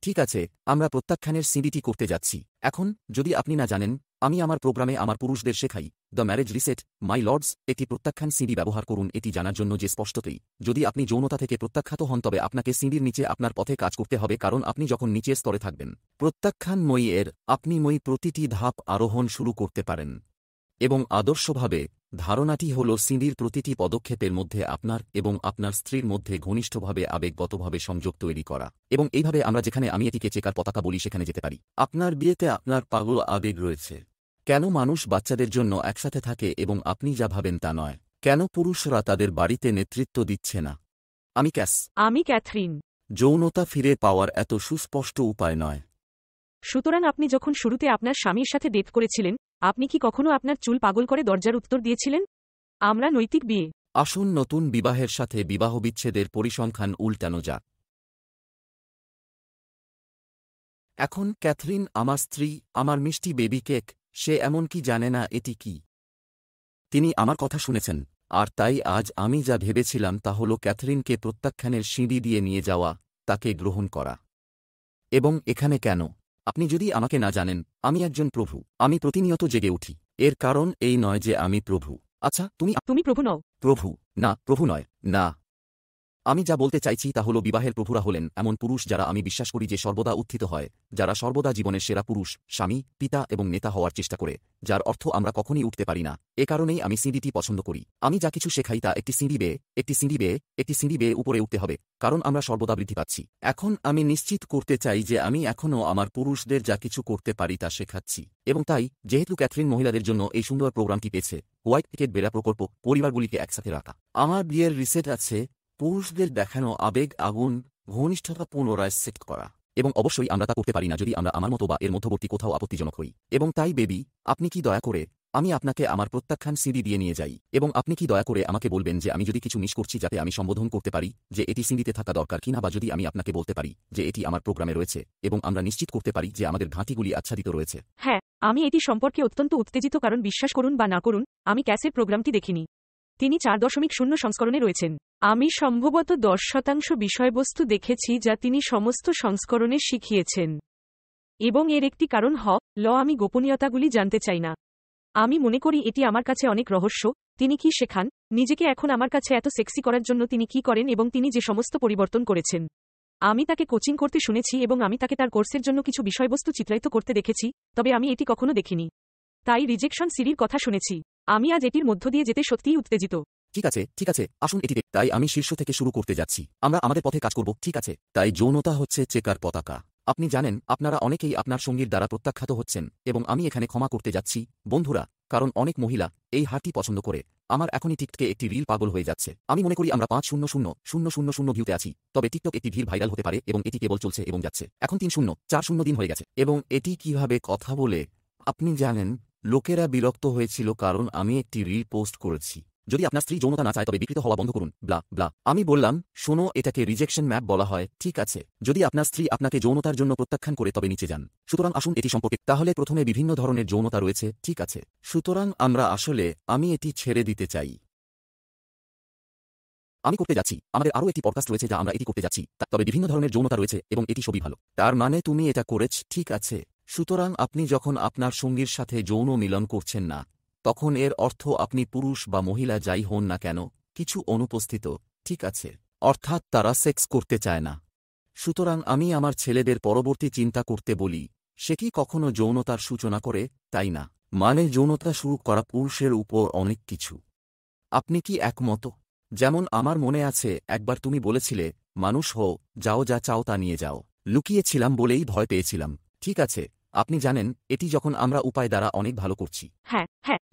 ঠিক আছে, আমরা প্রত্যাখ্যানের সিডিটি করতে যাচ্ছি। এখন যদি আপনি না জানেন, আমি আমার প্রোগ্রামে আমার পুরুষদের শেখাই the marriage reset my lords একটি প্রত্যাখ্যান সিডি ব্যবহার করুন এটি জানার জন্য যে স্পষ্টতই যদি আপনি যৌনতা থেকে প্রত্যাখ্যাত হন তবে আপনাকে সিডির নিচে আপনার পথে কাজ করতে হবে কারণ আপনি যখন নিচের স্তরে থাকবেন প্রত্যাখ্যান মই আপনি মই প্রতিটি ধাপ আরোহণ শুরু করতে পারেন এবং আদর্শভাবে ধারণাটি হল সিডির প্রতিটি পদক্ষেপের মধ্যে আপনার এবং আপনার স্ত্রীর মধ্যে ঘনিষ্ঠভাবে আবেগগতভাবে সংযোগ তৈরি করা এবং এইভাবে আমরা যেখানে আমি এটিকে চেকার পতাকা বলি সেখানে যেতে পারি। আপনার বিয়েতে আপনার পাগল আবেগ রয়েছে। কেন মানুষ বাচ্চাদের জন্য একসাথে থাকে এবং আপনি যা ভাবেন তা নয়? কেন পুরুষরা তাদের বাড়িতে নেতৃত্ব দিচ্ছে না? আমি ক্যাথরিন। যৌনতা ফিরে পাওয়ার এত সুস্পষ্ট উপায় নয়। সুতরাং আপনি যখন শুরুতে আপনার স্বামীর সাথে ডেট করেছিলেন, আপনি কি কখনো আপনার চুল পাগল করে দরজার উত্তর দিয়েছিলেন? আমরা নৈতিক বিয়ে। আসুন নতুন বিবাহের সাথে বিবাহবিচ্ছেদের পরিসংখ্যান উল্টানো যাক। এখন ক্যাথরিন আমার স্ত্রী, আমার মিষ্টি বেবি কেক, সে এমনকি জানে না এটি কি। তিনি আমার কথা শুনেছেন, আর তাই আজ আমি যা ভেবেছিলাম তা হল ক্যাথরিনকে প্রত্যাখ্যানের সিঁড়ি দিয়ে নিয়ে যাওয়া, তাকে গ্রহণ করা। এবং এখানে কেন? আপনি যদি আমাকে না জানেন, আমি একজন প্রভু। আমি প্রতিনিয়ত জেগে উঠি। এর কারণ এই নয় যে আমি প্রভু। আচ্ছা, তুমি প্রভু নও। প্রভু না, প্রভু নয়, না। আমি যা বলতে চাইছি তা হল বিবাহের প্রভুরা হলেন এমন পুরুষ যারা আমি বিশ্বাস করি যে সর্বদা উত্থিত হয়, যারা সর্বদা জীবনের সেরা পুরুষ, স্বামী, পিতা এবং নেতা হওয়ার চেষ্টা করে, যার অর্থ আমরা কখনই উঠতে পারি না। এ কারণেই আমি সিঁড়িটি পছন্দ করি। আমি যা কিছু শেখাই তা একটি সিঁড়ি বেয়ে, একটি সিঁড়ি বেয়ে, একটি সিঁড়ি বেয়ে উপরে উঠতে হবে, কারণ আমরা সর্বদা বৃদ্ধি পাচ্ছি। এখন আমি নিশ্চিত করতে চাই যে আমি এখনও আমার পুরুষদের যা কিছু করতে পারি তা শেখাচ্ছি। এবং তাই, যেহেতু ক্যাথরিন মহিলাদের জন্য এই সুন্দর প্রোগ্রামটি পেয়েছে, হোয়াইট টিকেট বেড়া প্রকল্প, পরিবারগুলিকে একসাথে রাখা। আমার বিয়ের রিসেট আছে পুরুষদের দেখানো আবেগ আগুন ঘনিষ্ঠতা পুনরায় সেট করা। এবং অবশ্যই আমরা তা করতে পারি না যদি আমরা আমার মতো বা এর মধ্যবর্তী কোথাও আপত্তিজনক হই। এবং তাই বেবি, আপনি কি দয়া করে আমি আপনাকে আমার প্রত্যাখ্যান সিডি দিয়ে নিয়ে যাই এবং আপনি কি দয়া করে আমাকে বলবেন যে আমি যদি কিছু মিস করছি যাতে আমি সম্বোধন করতে পারি যে এটি সিডিতে থাকা দরকার কিনা, বা যদি আমি আপনাকে বলতে পারি যে এটি আমার প্রোগ্রামে রয়েছে এবং আমরা নিশ্চিত করতে পারি যে আমাদের ঘাঁটিগুলি আচ্ছাদিত রয়েছে। হ্যাঁ, আমি এটি সম্পর্কে অত্যন্ত উত্তেজিত কারণ বিশ্বাস করুন বা না করুন, আমি ক্যাসের প্রোগ্রামটি দেখিনি। তিনি 4.0 সংস্করণে রয়েছেন। আমি সম্ভবত 10% বিষয়বস্তু দেখেছি যা তিনি সমস্ত সংস্করণে শিখিয়েছেন। এবং এর একটি কারণ আমি গোপনীয়তাগুলি জানতে চাই না। আমি মনে করি এটি আমার কাছে অনেক রহস্য। তিনি কি শেখান, নিজেকে এখন আমার কাছে এত সেক্সি করার জন্য তিনি কি করেন এবং তিনি যে সমস্ত পরিবর্তন করেছেন। আমি তাকে কোচিং করতে শুনেছি এবং আমি তাকে তার কোর্সের জন্য কিছু বিষয়বস্তু চিত্রায়িত করতে দেখেছি, তবে আমি এটি কখনো দেখিনি। তাই রিজেকশন সিরির কথা শুনেছি। আমি আজ এটির মধ্য দিয়ে যেতে সত্যিই উত্তেজিত। ঠিক আছে, ঠিক আছে, আসুন এটিতে। তাই আমি শীর্ষ থেকে শুরু করতে যাচ্ছি। আমরা আমাদের পথে কাজ করব, ঠিক আছে? তাই যৌনতা হচ্ছে চেকার পতাকা। আপনি জানেন, আপনারা অনেকেই আপনার সঙ্গীর দ্বারা প্রত্যাখ্যাত হচ্ছেন এবং আমি এখানে ক্ষমা করতে যাচ্ছি, বন্ধুরা, কারণ অনেক মহিলা এই হারটি পছন্দ করে। আমার এখনই টিকটকে একটি রিল পাগল হয়ে যাচ্ছে। আমি মনে করি আমরা 5,000,000 ভিউতে আছি, তবে টিকটক একটি ভিড় ভাইরাল হতে পারে এবং এটি কেবল চলছে এবং যাচ্ছে। এখন 3,040 দিন হয়ে গেছে এবং এটি কিভাবে কথা বলে আপনি জানেন, লোকেরা বিরক্ত হয়েছিল কারণ আমি একটি রিল পোস্ট করেছি। যদি আপনার স্ত্রী যৌনতা না চায় তবে বিকৃত হওয়া বন্ধ করুন, ব্লা ব্লা। আমি বললাম, শোনো, এটাকে রিজেকশন ম্যাপ বলা হয়, ঠিক আছে? যদি আপনার স্ত্রী আপনাকে যৌনতার জন্য প্রত্যাখ্যান করে তবে নিচে যান। সুতরাং আসুন এটি সম্পর্কে। তাহলে প্রথমে বিভিন্ন ধরনের যৌনতা রয়েছে, ঠিক আছে? সুতরাং আমি এটি ছেড়ে দিতে চাই। আমি করতে যাচ্ছি। আমাদের আরও একটি পডকাস্ট রয়েছে যা আমরা এটি করতে যাচ্ছি, তবে বিভিন্ন ধরনের যৌনতা রয়েছে এবং এটি সবই ভালো। তার মানে তুমি এটা করেছ, ঠিক আছে? সুতরাং আপনি যখন আপনার সঙ্গীর সাথে যৌন মিলন করছেন না, তখন এর অর্থ আপনি পুরুষ বা মহিলা যাই হন না কেন, কিছু অনুপস্থিত, ঠিক আছে? অর্থাৎ তারা সেক্স করতে চায় না। সুতরাং আমি আমার ছেলেদের পরবর্তী চিন্তা করতে বলি, সে কি কখনো যৌনতার সূচনা করে, তাই না? মানে যৌনতা শুরু করা পুরুষের উপর অনেক কিছু। আপনি কি একমত? যেমন আমার মনে আছে একবার তুমি বলেছিলে, মানুষ হও, যাও, যা চাও তা নিয়ে যাও। লুকিয়েছিলাম বলেই ভয় পেয়েছিলাম, ঠিক আছে? আপনি জানেন, এটি যখন আমরা উপায় দ্বারা অনেক ভালো করছি। হ্যাঁ,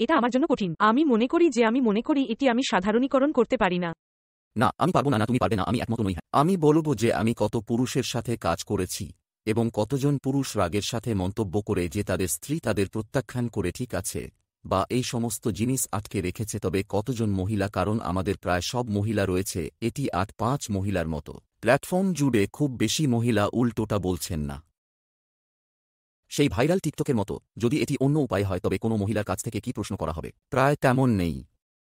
এটা আমার জন্য কঠিন। আমি মনে করি এটি আমি সাধারণীকরণ করতে পারি না। না, আমি পারবো না, তুমি পারবে না, আমি একমত নই। আমি বলব যে আমি কত পুরুষের সাথে কাজ করেছি এবং কতজন পুরুষ রাগের সাথে মন্তব্য করে যে তাদের স্ত্রী তাদের প্রত্যাখ্যান করে, ঠিক আছে, বা এই সমস্ত জিনিস আটকে রেখেছে, তবে কতজন মহিলা, কারণ আমাদের প্রায় সব মহিলা রয়েছে, এটি 8-5 মহিলার মতো। প্ল্যাটফর্ম জুড়ে খুব বেশি মহিলা উল্টোটা বলছেন না। সেই ভাইরাল টিকটকের মতো, যদি এটি অন্য উপায় হয় তবে কোনো মহিলার কাছ থেকে কি প্রশ্ন করা হবে? প্রায় তেমন নেই।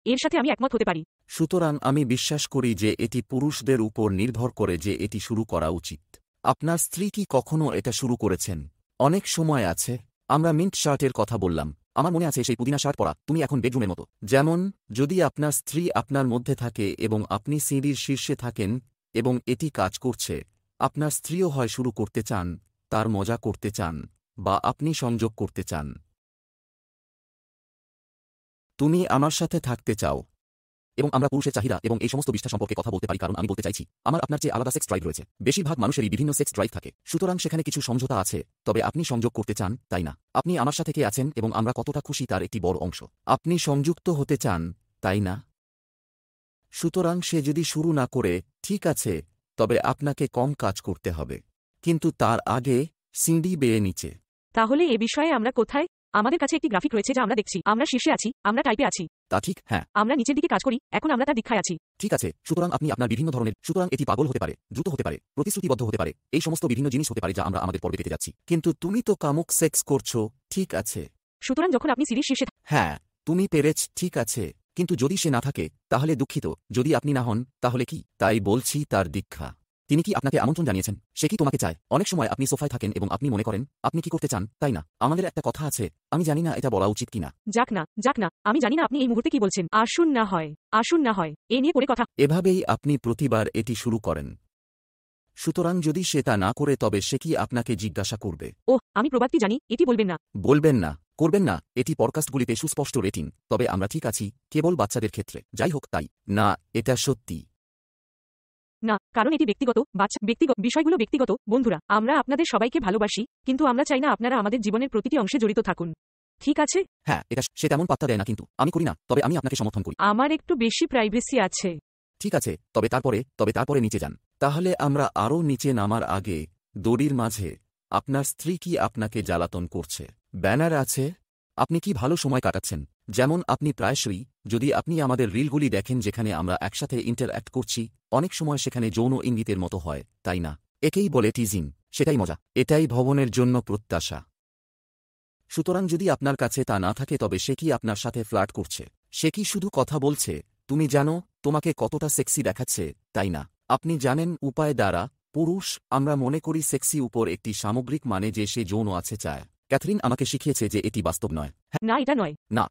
এর সাথে আমি একমত হতে পারি। সুতরাং আমি বিশ্বাস করি যে এটি পুরুষদের উপর নির্ভর করে যে এটি শুরু করা উচিত। আপনার স্ত্রী কি কখনো এটা শুরু করেছেন? অনেক সময় আছে। আমরা মিন্ট শার্টের কথা বললাম। আমার মনে আছে সেই পুদিনা শার্ট পরা তুমি এখন বেডরুমের মতো। যেমন, যদি আপনার স্ত্রী আপনার মধ্যে থাকে এবং আপনি সিঁড়ির শীর্ষে থাকেন এবং এটি কাজ করছে, আপনার স্ত্রীও হয় শুরু করতে চান, তার মজা করতে চান, বা আপনি সংযোগ করতে চান। তুমি আমার সাথে থাকতে চাও। এবং আমরা পুরুষের চাহিদা এবং এই সমস্ত বিশ্বাস সম্পর্কে কথা বলতে পারি, কারণ আমি বলতে চাইছি আমার আপনার চেয়ে আলাদা সেক্স ড্রাইভ রয়েছে। বেশিরভাগ মানুষেরই বিভিন্ন সেক্স ড্রাইভ থাকে, সুতরাং সেখানে কিছু সমঝোতা আছে। তবে আপনি সংযোগ করতে চান, তাই না? আপনি আমার সাথে কে আছেন এবং আমরা কতটা খুশি তার একটি বড় অংশ। আপনি সংযুক্ত হতে চান, তাই না? সুতরাং সে যদি শুরু না করে, ঠিক আছে, তবে আপনাকে কম কাজ করতে হবে। কিন্তু তার আগে সিঁড়ি বেয়ে নিচে। তাহলে এ বিষয়ে আমরা কোথায়? আমাদের কাছে একটি গ্রাফিক রয়েছে যা আমরা দেখছি। আমরা শীর্ষে আছি, আমরা টাইপে আছি। তা ঠিক, হ্যাঁ। আমরা নিচের দিকে কাজ করি, এখন আমরা তার দীক্ষায় আছি। ঠিক আছে, সুতরাং আপনি আপনার বিভিন্ন ধরনের, সুতরাং এটি পাগল হতে পারে, দ্রুত হতে পারে, প্রতিশ্রুতিবদ্ধ হতে পারে, এই সমস্ত বিভিন্ন জিনিস হতে পারে যা আমরা আমাদের পর্বে পেতে যাচ্ছি। কিন্তু তুমি তো কামুক সেক্স করছো, ঠিক আছে? সুতরাং যখন আপনি সিঁড়ির শীর্ষে হ্যাঁ, তুমি পেরেছ, ঠিক আছে। কিন্তু যদি সে না থাকে, তাহলে দুঃখিত। যদি আপনি না হন, তাহলে কি? তাই বলছি তার দীক্ষা। তিনি কি আপনাকে আমন্ত্রণ জানিয়েছেন? সে কি তোমাকে চায়? অনেক সময় আপনি সোফায় থাকেন এবং আপনি মনে করেন আপনি কি করতে চান, তাই না? আমাদের একটা কথা আছে, আমি জানি না এটা বলা উচিত কিনা। যাক না, আমি জানি না আপনি এই মুহূর্তে কি বলছেন। আসুন না হয় এ নিয়ে পরে কথা। এভাবেই আপনি প্রতিবার এটি শুরু করেন। সুতরাং যদি সে তা না করে, তবে সে কি আপনাকে জিজ্ঞাসা করবে? ওহ, আমি প্রবাদটি জানি, এটি বলবেন না। বলবেন না, করবেন না। এটি পডকাস্টগুলিতে সুস্পষ্ট রেটিং। তবে আমরা ঠিক আছি, কেবল বাচ্চাদের ক্ষেত্রে। যাই হোক, তাই না, এটা সত্যি না, কারণ এটি ব্যক্তিগত বিষয়গুলো ব্যক্তিগত। বন্ধুরা, আমরা আপনাদের সবাইকে ভালোবাসি, কিন্তু আমরা চাই না আপনারা আমাদের জীবনের প্রতিটি অংশে জড়িত থাকুন। ঠিক আছে? হ্যাঁ, এটা সে তেমন পাত্তা দেয় না, কিন্তু আমি করি না, তবে আমি আপনাকে সমর্থন করি। আমার একটু বেশি প্রাইভেসি আছে। ঠিক আছে, তবে তারপরে নিচে যান। তাহলে আমরা আরও নিচে নামার আগে, দড়ির মাঝে আপনার স্ত্রী কি আপনাকে জ্বালাতন করছে? ব্যানার আছে? আপনি কি ভালো সময় কাটাচ্ছেন? যেমন আপনি প্রায়শই, যদি আপনি আমাদের রিলগুলি দেখেন যেখানে আমরা একসাথে ইন্টারঅ্যাক্ট করছি, অনেক সময় সেখানে যৌন ইঙ্গিতের মতো হয়, তাই না? একেই বলে টিজিং। সেটাই মজা, এটাই ভবনের জন্য প্রত্যাশা। সুতরাং যদি আপনার কাছে তা না থাকে, তবে সে কি আপনার সাথে ফ্লার্ট করছে? সে কি শুধু কথা বলছে? তুমি জানো তোমাকে কতটা সেক্সি দেখাচ্ছে, তাই না? আপনি জানেন উপায় দ্বারা, পুরুষ, আমরা মনে করি সেক্সি উপর একটি সামগ্রিক মানে যে সে যৌন আছে চায়। ক্যাথরিন আমাকে শিখিয়েছে যে এটি বাস্তব নয়। না, এটা নয়। না,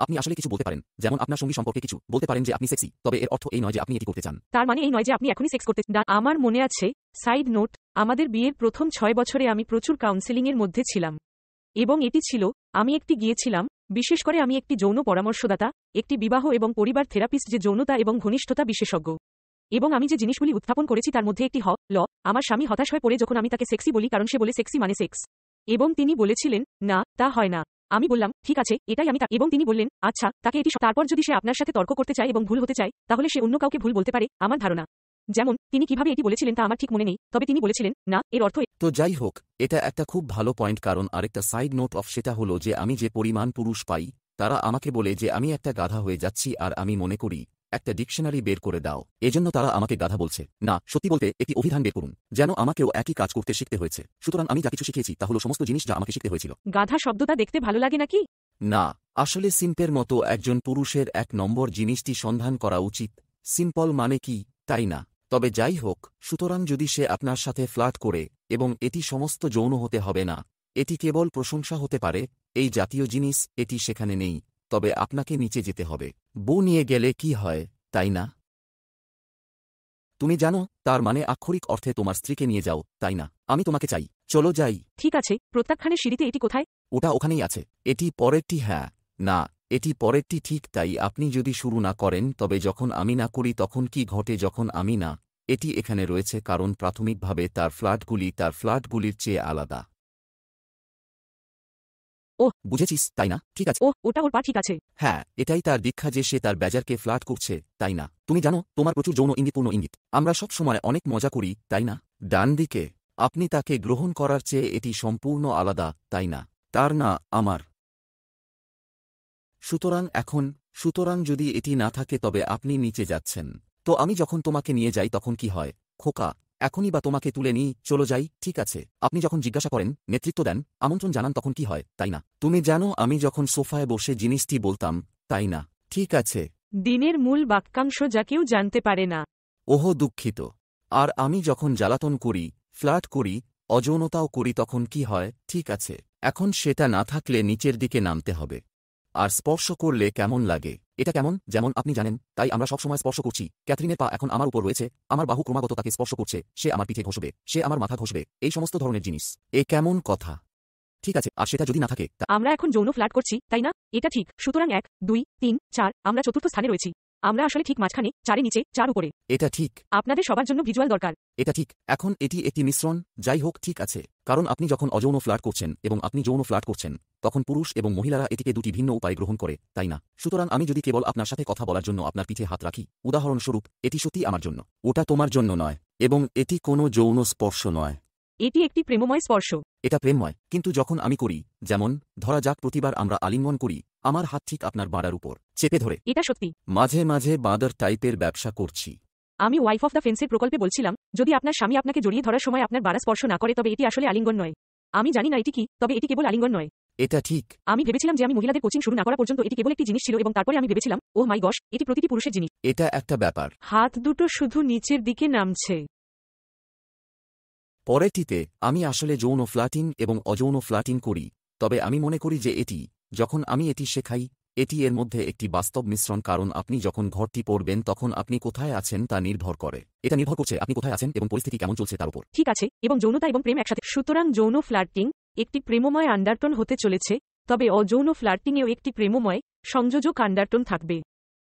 আপনি আসলে কিছু বলতে পারেন, যেমন আপনার সঙ্গী সম্পর্কে কিছু বলতে পারেন যে আপনি সেক্সি, তবে এর অর্থ এই নয় যে আপনি এটি করতে চান। তার মানে এই নয় যে আপনি এখনই সেক্স করতে চান। আমার মনে আছে, সাইড নোট, আমাদের বিয়ের প্রথম 6 বছরে আমি প্রচুর কাউন্সেলিংয়ের মধ্যে ছিলাম। এবং এটি ছিল, আমি গিয়েছিলাম, বিশেষ করে আমি একটি যৌন পরামর্শদাতা, একটি বিবাহ এবং পরিবার থেরাপিস্ট যে যৌনতা এবং ঘনিষ্ঠতা বিশেষজ্ঞ। এবং আমি যে জিনিসগুলি উত্থাপন করেছি তার মধ্যে একটি আমার স্বামী হতাশ হয়ে পড়ে যখন আমি তাকে সেক্সি বলি, কারণ সে বলে সেক্সি মানে সেক্স। এবং তিনি বলেছিলেন, না, তা হয় না। আমি বললাম, ঠিক আছে, এটাই আমি এবং তিনি বললেন, আচ্ছা, তাকে এটি তারপর যদি সে আপনার সাথে তর্ক করতে চায় এবং ভুল হতে চায়, তাহলে সে অন্য কাউকে ভুল বলতে পারে, আমার ধারণা। যেমন, তিনি কিভাবে এটি বলেছিলেন তা আমার ঠিক মনে নেই, তবে তিনি বলেছিলেন, না, এর অর্থ। তো যাই হোক, এটা একটা খুব ভালো পয়েন্ট, কারণ আরেকটা সাইড নোট অফ সেটা হলো যে আমি যে পরিমাণ পুরুষ পাই, তারা আমাকে বলে যে আমি একটা গাধা হয়ে যাচ্ছি, আর আমি মনে করি একটা ডিকশনারি বের করে দাও। এজন্য তারা আমাকে গাধা বলছে। না, সত্যি বলতে একটি অভিধান বের করুন। যেন আমাকেও একই কাজ করতে শিখতে হয়েছে। সুতরাং আমি যা কিছু শিখেছি তা হলো সমস্ত জিনিস যা আমাকে শিখতে হয়েছিল। গাধা শব্দটা দেখতে ভালো লাগে নাকি? না, আসলে সিম্পের মতো একজন পুরুষের 1 নম্বর জিনিসটি সন্ধান করা উচিত। সিম্পল মানে কি, তাই না? তবে যাই হোক, সুতরাং যদি সে আপনার সাথে ফ্লার্ট করে, এবং এটি সমস্ত যৌন হতে হবে না, এটি কেবল প্রশংসা হতে পারে, এই জাতীয় জিনিস, এটি সেখানে নেই, তবে আপনাকে নিচে যেতে হবে। বউ নিয়ে গেলে কি হয়, তাই না? তুমি জানো, তার মানে আক্ষরিক অর্থে তোমার স্ত্রীকে নিয়ে যাও, তাই না? আমি তোমাকে চাই, চলো যাই। ঠিক আছে, প্রত্যাখ্যানের সিঁড়িতে এটি কোথায়? ওটা ওখানেই আছে। এটি পরেরটি, হ্যাঁ। না, এটি পরেরটি, ঠিক তাই। আপনি যদি শুরু না করেন, তবে যখন আমি না করি তখন কি ঘটে? যখন আমি না, এটি এখানে রয়েছে, কারণ প্রাথমিকভাবে তার ফ্লার্টগুলির চেয়ে আলাদা। ওহ, বুঝেছিস, তাই না? ঠিক আছে। ওহ, ওটা ওর পা, ঠিক আছে। হ্যাঁ, এটাই তার দীক্ষা যে সে তার ব্যাজারকে ফ্লার্ট করছে, তাই না? তুমি জানো, তোমার প্রচুর যৌন ইঙ্গিতপূর্ণ ইঙ্গিত। আমরা সব সময় অনেক মজা করি, তাই না? ডান দিকে আপনি তাকে গ্রহণ করার চেয়ে এটি সম্পূর্ণ আলাদা, তাই না? তার না, আমার। সুতরাং যদি এটি না থাকে, তবে আপনি নিচে যাচ্ছেন। তো আমি যখন তোমাকে নিয়ে যাই তখন কি হয়? খোকা, এখনই বা তোমাকে তুলে নিই, চলো যাই, ঠিক আছে? আপনি যখন জিজ্ঞাসা করেন, নেতৃত্ব দেন, আমন্ত্রণ জানান, তখন কি হয়, তাই না? তুমি জানো আমি যখন সোফায় বসে জিনিসটি বলতাম, তাই না? ঠিক আছে। দিনের মূল বাক্যাংশ যা কেউ জানতে পারে না। ওহ, দুঃখিত। আর আমি যখন জ্বালাতন করি, ফ্লার্ট করি, অযৌনতাও করি তখন কি হয়, ঠিক আছে। এখন সেটা না থাকলে নিচের দিকে নামতে হবে। আর স্পর্শ করলে কেমন লাগে? এটা কেমন, যেমন আপনি জানেন, তাই আমরা সবসময় স্পর্শ করছি। ক্যাথরিনের পা এখন আমার উপর রয়েছে, আমার বাহু ক্রমাগত তাকে স্পর্শ করছে, সে আমার পিঠে ঘষবে, সে আমার মাথা ঘষবে, এই সমস্ত ধরনের জিনিস। এ কেমন কথা? ঠিক আছে, আর সেটা যদি না থাকে আমরা এখন যৌন ফ্লার্ট করছি, তাই না? এটা ঠিক। সুতরাং 1, 2, 3, 4 আমরা চতুর্থ স্থানে রয়েছি। আমরা আসলে ঠিক মাঝখানে, 4 নিচে, 4 উপরে। এটা ঠিক। আপনাদের সবার জন্য ভিজুয়াল দরকার। এটা ঠিক। এখন এটি একটি মিশ্রণ, যাই হোক, ঠিক আছে। কারণ আপনি যখন অযৌন ফ্লার্ট করছেন এবং আপনি যৌন ফ্লার্ট করছেন, তখন পুরুষ এবং মহিলারা এটিকে দুটি ভিন্ন উপায় গ্রহণ করে, তাই না? সুতরাং আমি যদি কেবল আপনার সাথে কথা বলার জন্য আপনার পিঠে হাত রাখি, উদাহরণস্বরূপ, এটি সত্যিই আমার জন্য, ওটা তোমার জন্য নয়, এবং এটি কোনো যৌন স্পর্শ নয়। এটি একটি প্রেমময় স্পর্শ। এটা প্রেমময়, কিন্তু যখন আমি করি, যেমন ধরা যাক প্রতিবার আমরা আলিঙ্গন করি, আমার হাত ঠিক আপনার বাড়ার উপর চেপে ধরে। এটা সত্যি। মাঝে মাঝে বাঁদর টাইপের ব্যবসা করছি। আমি ওয়াইফ অফ দ্য ফেন্সের প্রকল্পে বলছিলাম, যদি আপনার স্বামী আপনাকে জড়িয়ে ধরার সময় আপনার বাড়া স্পর্শ না করে তবে এটি আসলে আলিঙ্গন নয়। আমি জানি না এটি কি, তবে এটি কেবল আলিঙ্গন নয়। এটা ঠিক। আমি ভেবেছিলাম যে আমি মহিলাদের কোচিং শুরু না করা পর্যন্ত এটি কেবল একটি জিনিস ছিল, এবং তারপরে আমি ভেবেছিলাম, ওহ মাই গশ, এটি প্রতিটি পুরুষের জিনিস। এটা একটা ব্যাপার। হাত দুটো শুধু নিচের দিকে নামছে। পরেরটিতে আমি আসলে যৌন ফ্লার্টিং এবং অযৌন ফ্লার্টিং করি, তবে আমি মনে করি যে এটি, যখন আমি এটি শেখাই, এটি এর মধ্যে একটি বাস্তব মিশ্রণ, কারণ আপনি যখন ঘরটি পড়বেন তখন আপনি কোথায় আছেন তা নির্ভর করে। এটা নির্ভর করছে আপনি কোথায় আছেন এবং পরিস্থিতি কেমন চলছে তার উপর। ঠিক আছে, এবং যৌনতা এবং প্রেম একসাথে। সুতরাং যৌন ফ্লার্টিং একটি প্রেমময় আন্ডারটোন হতে চলেছে, তবে অযৌন ফ্লার্টিংয়েও একটি প্রেমময় সংযোজক আন্ডারটোন থাকবে।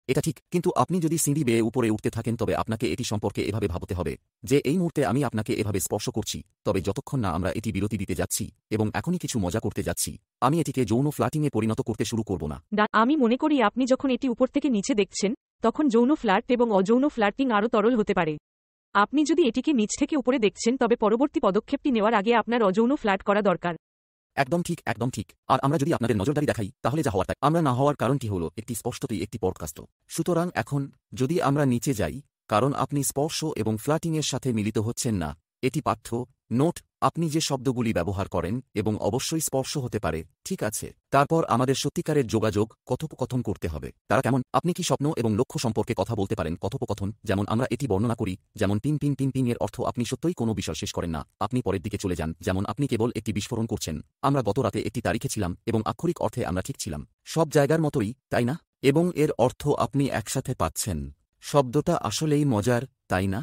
এটা ঠিক, কিন্তু আপনি যদি সিঁড়ি বেয়ে উপরে উঠতে থাকেন তবে আপনাকে এটি সম্পর্কে এভাবে ভাবতে হবে যে এই মুহূর্তে আমি আপনাকে এভাবে স্পর্শ করছি, তবে যতক্ষণ না আমরা এটি বিরতি দিতে যাচ্ছি এবং এখনই কিছু মজা করতে যাচ্ছি, আমি এটিকে যৌন ফ্লার্টিংয়ে পরিণত করতে শুরু করব না। আমি মনে করি আপনি যখন এটি উপর থেকে নিচে দেখছেন, তখন যৌন ফ্লার্ট এবং অযৌন ফ্লার্টিং আরও তরল হতে পারে। আপনি যদি এটিকে নিচ থেকে উপরে দেখছেন তবে পরবর্তী পদক্ষেপটি নেওয়ার আগে আপনার অযৌন ফ্লার্ট করা দরকার। একদম ঠিক, একদম ঠিক। আর আমরা যদি আপনাদের নজরদারি দেখাই তাহলে যা হওয়ার তাই। আমরা না হওয়ার কারণটি হল একটি স্পষ্টতই একটি পডকাস্ট। সুতরাং এখন যদি আমরা নিচে যাই, কারণ আপনি স্পর্শ এবং ফ্লার্টিংয়ের সাথে মিলিত হচ্ছেন না, এটি পাঠ্য নোট, আপনি যে শব্দগুলি ব্যবহার করেন, এবং অবশ্যই স্পর্শ হতে পারে, ঠিক আছে। তারপর আমাদের সত্যিকারের যোগাযোগ কথোপকথন করতে হবে। তারা কেমন? আপনি কি স্বপ্ন এবং লক্ষ্য সম্পর্কে কথা বলতে পারেন? কথোপকথন, যেমন আমরা এটি বর্ণনা করি, যেমন পিং পিং পিং পিং এর অর্থ আপনি সত্যই কোনো বিষয় শেষ করেন না, আপনি পরের দিকে চলে যান, যেমন আপনি কেবল একটি বিস্ফোরণ করছেন। আমরা গত রাতে একটি তারিখে ছিলাম এবং আক্ষরিক অর্থে আমরা ঠিক ছিলাম, সব জায়গার মতোই, তাই না? এবং এর অর্থ আপনি একসাথে পাচ্ছেন। শব্দটা আসলেই মজার, তাই না?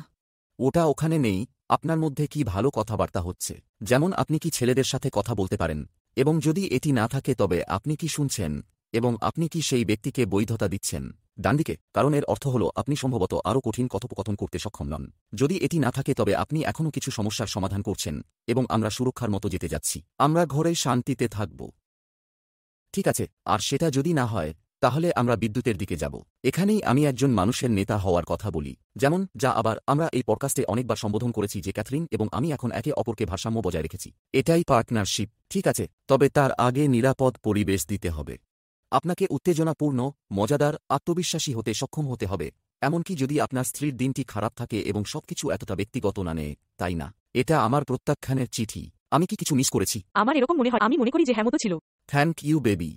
ওটা ওখানে নেই। আপনার মধ্যে কি ভালো কথাবার্তা হচ্ছে? যেমন আপনি কি ছেলেদের সাথে কথা বলতে পারেন? এবং যদি এটি না থাকে তবে আপনি কি শুনছেন? এবং আপনি কি সেই ব্যক্তিকে বৈধতা দিচ্ছেন? ডানদিকে, কারণ এর অর্থ হল আপনি সম্ভবত আরও কঠিন কথোপকথন করতে সক্ষম নন। যদি এটি না থাকে তবে আপনি এখনও কিছু সমস্যার সমাধান করছেন, এবং আমরা সুরক্ষার মতো যেতে যাচ্ছি। আমরা ঘরে শান্তিতে থাকব, ঠিক আছে। আর সেটা যদি না হয়, তাহলে আমরা বিদ্যুতের দিকে যাব। এখানেই আমি একজন মানুষের নেতা হওয়ার কথা বলি, যেমন যা আবার আমরা এই পডকাস্টে অনেকবার সম্বোধন করেছি যে ক্যাথরিন এবং আমি এখন একে অপরকে ভারসাম্য বজায় রেখেছি। এটাই পার্টনারশিপ, ঠিক আছে। তবে তার আগে নিরাপদ পরিবেশ দিতে হবে। আপনাকে উত্তেজনাপূর্ণ, মজাদার, আত্মবিশ্বাসী হতে সক্ষম হতে হবে, এমনকি যদি আপনার স্ত্রীর দিনটি খারাপ থাকে এবং সবকিছু এতটা ব্যক্তিগত না নেয়, তাই না? এটা আমার প্রত্যাখ্যানের চিঠি। আমি কি কিছু মিস করেছি? আমার এরকম মনে হয়। আমি মনে করি যে হ্যাঁ মতো ছিল। Thank you baby.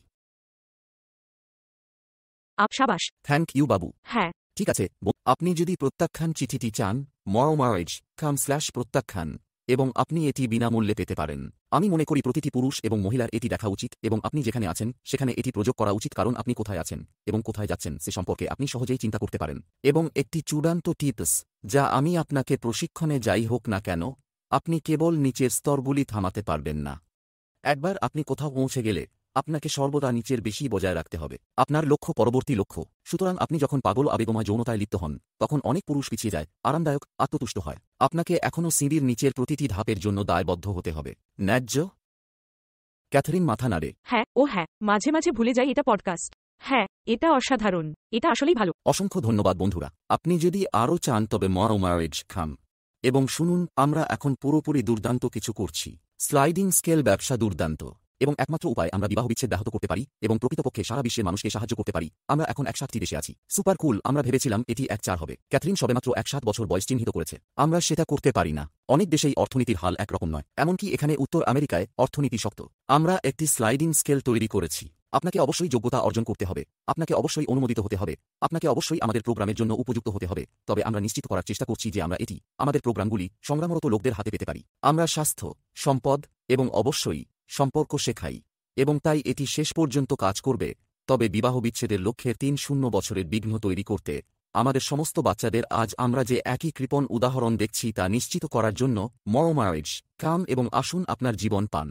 সাবাস। থ্যাংক ইউ বাবু। হ্যাঁ, ঠিক আছে। আপনি যদি প্রত্যাখ্যান চিঠিটি চান, marriage.com/প্রত্যাখ্যান, এবং আপনি এটি বিনামূল্যে পেতে পারেন। আমি মনে করি প্রতিটি পুরুষ এবং মহিলার এটি দেখা উচিত, এবং আপনি যেখানে আছেন সেখানে এটি প্রয়োগ করা উচিত, কারণ আপনি কোথায় আছেন এবং কোথায় যাচ্ছেন সে সম্পর্কে আপনি সহজেই চিন্তা করতে পারেন। এবং একটি চূড়ান্ত টিপস যা আমি আপনাকে প্রশিক্ষণে যাই হোক না কেন, আপনি কেবল নিচের স্তরগুলি থামাতে পারবেন না। একবার আপনি কোথাও পৌঁছে গেলে আপনাকে সর্বদা নিচের বেশি বজায় রাখতে হবে। আপনার লক্ষ্য পরবর্তী লক্ষ্য। সুতরাং আপনি যখন পাগল আবেগময় যৌনতায় লিপ্ত হন, তখন অনেক পুরুষ পিছিয়ে যায়, আরামদায়ক, আত্মতুষ্ট হয়। আপনাকে এখনও সিঁড়ির নিচের প্রতিটি ধাপের জন্য দায়বদ্ধ হতে হবে, ন্যায্য? ক্যাথরিন মাথা নাড়ে। হ্যাঁ, ও হ্যাঁ, মাঝে মাঝে ভুলে যাই এটা পডকাস্ট। হ্যাঁ, এটা অসাধারণ, এটা আসলেই ভালো। অসংখ্য ধন্যবাদ বন্ধুরা। আপনি যদি আরও চান তবে marriage.com এবং শুনুন, আমরা এখন পুরোপুরি দুর্দান্ত কিছু করছি। স্লাইডিং স্কেল ব্যবসা দুর্দান্ত, এবং একমাত্র উপায় আমরা বিবাহ বিচ্ছেদ ব্যাহত করতে পারি এবং প্রকৃতপক্ষে সারা বিশ্বের মানুষকে সাহায্য করতে পারি। আমরা এখন 107টি দেশে আছি। Super cool. আমরা ভেবেছিলাম এটি 1-4 হবে। ক্যাথরিন সবেমাত্র 17 বছর বয়স চিহ্নিত করেছে। আমরা সেটা করতে পারি না। অনেক দেশেই অর্থনীতির হাল একরকম নয়, এমনকি এখানে উত্তর আমেরিকায় অর্থনীতি শক্ত। আমরা একটি স্লাইডিং স্কেল তৈরি করেছি। আপনাকে অবশ্যই যোগ্যতা অর্জন করতে হবে, আপনাকে অবশ্যই অনুমোদিত হতে হবে, আপনাকে অবশ্যই আমাদের প্রোগ্রামের জন্য উপযুক্ত হতে হবে, তবে আমরা নিশ্চিত করার চেষ্টা করছি যে আমরা এটি আমাদের প্রোগ্রামগুলি সংগ্রামরত লোকদের হাতে পেতে পারি। আমরা স্বাস্থ্য, সম্পদ এবং অবশ্যই সম্পর্ক শেখাই, এবং তাই এটি শেষ পর্যন্ত কাজ করবে। তবে বিবাহ বিচ্ছেদের লক্ষ্যের 3-0 বছরের বিঘ্ন তৈরি করতে আমাদের সমস্ত বাচ্চাদের আজ আমরা যে একই কৃপণ উদাহরণ দেখছি তা নিশ্চিত করার জন্য মরো ম্যারেজ কাম এবং আসুন আপনার জীবন পান।